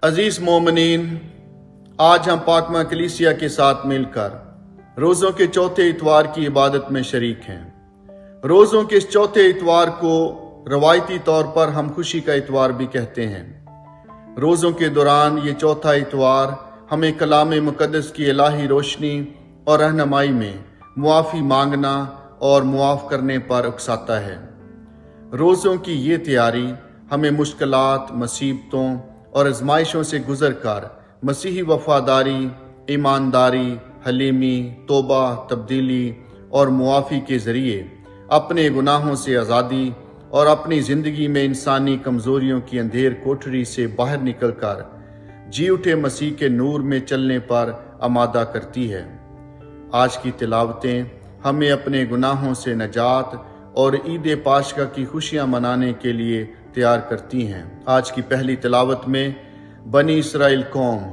अजीज मोमिनीन, आज हम पाकमा कलीसिया के साथ मिलकर रोज़ों के चौथे इतवार की इबादत में शरीक हैं। रोज़ों के इस चौथे इतवार को रवायती तौर पर हम खुशी का इतवार भी कहते हैं। रोज़ों के दौरान ये चौथा इतवार हमें कलाम मुकद्दस की इलाही रोशनी और रहनुमाई में मुआफ़ी मांगना और मुआफ़ करने पर उकसाता है। रोज़ों की ये तैयारी हमें मुश्किलात, मुसीबतों और आजमाइशों से गुजर कर मसीही वफादारी, ईमानदारी, हलीमी, तौबा, तब्दीली और मुआफ़ी के ज़रिए अपने गुनाहों से आज़ादी और अपनी ज़िंदगी में इंसानी कमज़ोरियों की अंधेर कोठरी से बाहर निकलकर जी उठे मसीह के नूर में चलने पर आमादा करती है। आज की तिलावतें हमें अपने गुनाहों से नजात और ईद पाशका की खुशियां मनाने के लिए तैयार करती हैं। आज की पहली तिलावत में बनी इसराइल कौम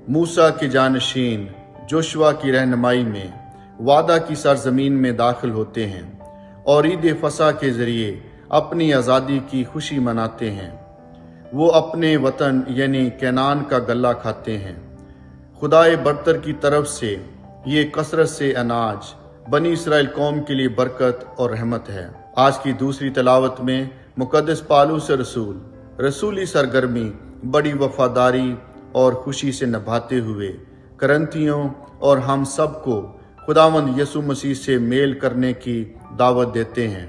मूसा के जानशीन जोशुआ की रहनुमाई में वादा की सरजमीन में दाखिल होते हैं और ईद फसा के जरिए अपनी आज़ादी की खुशी मनाते हैं। वो अपने वतन यानी कैनान का गल्ला खाते हैं। खुदाए बरतर की तरफ से ये कसरत से अनाज बनी इसराइल कौम के लिए बरकत और रहमत है। आज की दूसरी तिलावत में मुकद्दस पालूस रसूली सरगर्मी बड़ी वफादारी और खुशी से निभाते हुए करंथियों और हम सबको खुदावंद यसु मसीह से मेल करने की दावत देते हैं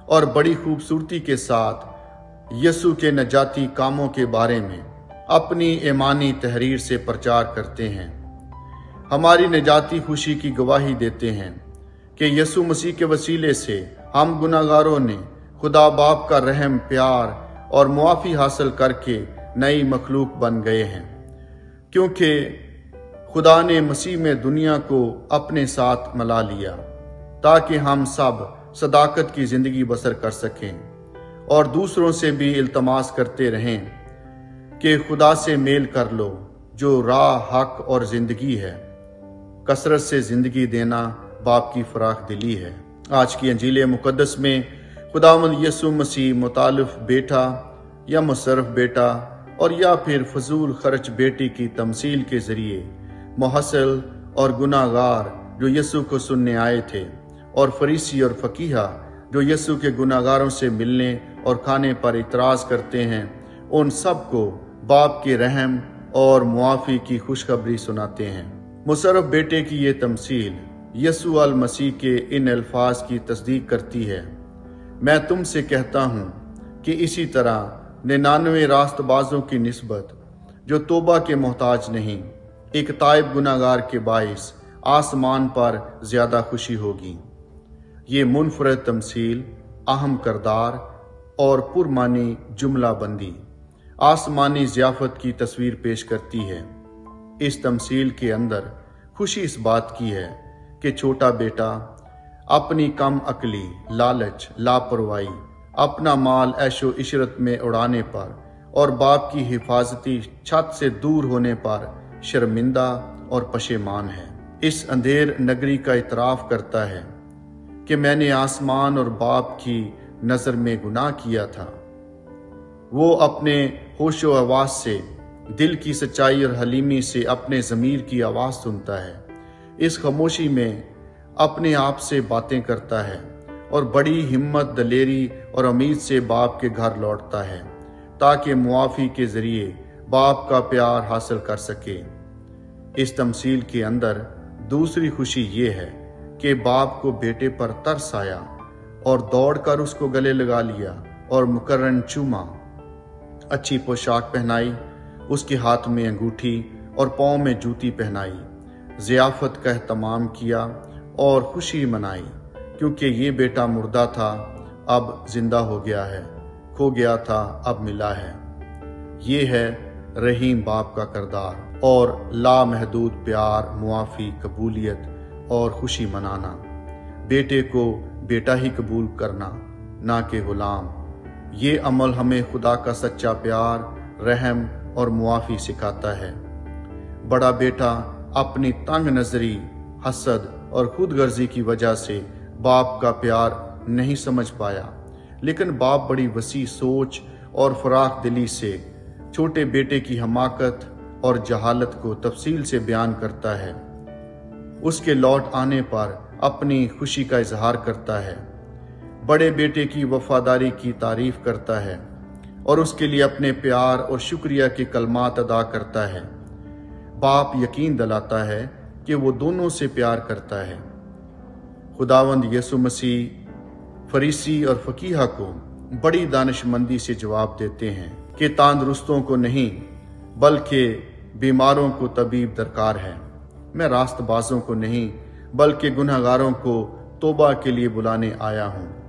और बड़ी खूबसूरती के साथ यसु के नजाती कामों के बारे में अपनी ईमानी तहरीर से प्रचार करते हैं। हमारी नजाती खुशी की गवाही देते हैं कि यसु मसीह के वसीले से हम गुनाहगारों ने खुदा बाप का रहम, प्यार और मुआफ़ी हासिल करके नई मखलूक बन गए हैं, क्योंकि खुदा ने मसीह में दुनिया को अपने साथ मिला लिया ताकि हम सब सदाकत की ज़िंदगी बसर कर सकें और दूसरों से भी इल्तमास करते रहें कि खुदा से मेल कर लो जो राह, हक और ज़िंदगी है। कसरत से ज़िंदगी देना बाप की फराख दिली है। आज की अंजील मुकद्दस में खुदावंद यसु मसीह मुतालिफ बेटा या मुसर्रफ बेटा और या फिर फजूल खर्च बेटी की तमसील के ज़रिए मुहस्सिल और गुनाहगार जो यसु को सुनने आए थे और फरीसी और फ़कीहा जो यसु के गुनाहगारों से मिलने और खाने पर इतराज़ करते हैं, उन सब को बाप के रहम और मुआफ़ी की खुशखबरी सुनाते हैं। मुसर्रफ बेटे की ये तमसील यसु अल मसीह के इन अल्फाज की तस्दीक करती है, मैं तुमसे कहता हूँ कि इसी तरह 99 रास्तबाजों की निस्बत जो तौबा के मोहताज नहीं, एक ताइब गुनाहगार के बाइस आसमान पर ज़्यादा खुशी होगी। ये मुनफरद तमसील, अहम करदार और पुरमानी जुमला बंदी आसमानी ज़ियाफ़त की तस्वीर पेश करती है। इस तमसील के अंदर खुशी इस बात की है कि छोटा बेटा अपनी कम अकली, लालच, लापरवाही, अपना माल ऐशो इशरत में उड़ाने पर और बाप की हिफाजती छत से दूर होने पर शर्मिंदा और पशेमान है। इस अंधेर नगरी का इतराफ़ करता है कि मैंने आसमान और बाप की नज़र में गुनाह किया था। वो अपने होशो हवास से, दिल की सच्चाई और हलीमी से अपने ज़मीर की आवाज़ सुनता है। इस खामोशी में अपने आप से बातें करता है और बड़ी हिम्मत, दलेरी और उम्मीद से बाप के घर लौटता है ताकि मुआफ़ी के ज़रिए बाप का प्यार हासिल कर सके। इस तमसील के अंदर दूसरी खुशी ये है कि बाप को बेटे पर तरस आया और दौड़कर उसको गले लगा लिया और मुकर्रन चूमा, अच्छी पोशाक पहनाई, उसके हाथ में अंगूठी और पाँव में जूती पहनाई, ज़ियाफ़त का एहतमाम किया और खुशी मनाई, क्योंकि ये बेटा मुर्दा था अब जिंदा हो गया है, खो गया था अब मिला है। ये है रहीम बाप का किरदार और लामहदूद प्यार, मुआफ़ी, कबूलियत और खुशी मनाना। बेटे को बेटा ही कबूल करना, ना कि गुलाम। ये अमल हमें खुदा का सच्चा प्यार, रहम और मुआफ़ी सिखाता है। बड़ा बेटा अपनी तंग नज़री, हसद और खुदगर्जी की वजह से बाप का प्यार नहीं समझ पाया, लेकिन बाप बड़ी वसी सोच और फराख दिली से چھوٹے بیٹے کی حماقت اور جہالت کو تفصیل سے بیان کرتا ہے۔ اس کے لوٹ آنے پر اپنی خوشی کا اظہار کرتا ہے، بڑے بیٹے کی وفاداری کی تعریف کرتا ہے اور اس کے لیے اپنے پیار اور شکریہ کے کلمات ادا کرتا ہے۔ باپ یقین دلاتا ہے کہ وہ دونوں سے پیار کرتا ہے۔ خداوند یسوع مسیح فریسی اور فقیہ کو بڑی دانش مندی سے جواب دیتے ہیں کہ تندرستوں کو نہیں بلکہ بیماروں کو طبیب درکار ہے۔ میں راست بازوں کو نہیں بلکہ گنہگاروں کو توبہ کے لیے بلانے آیا ہوں۔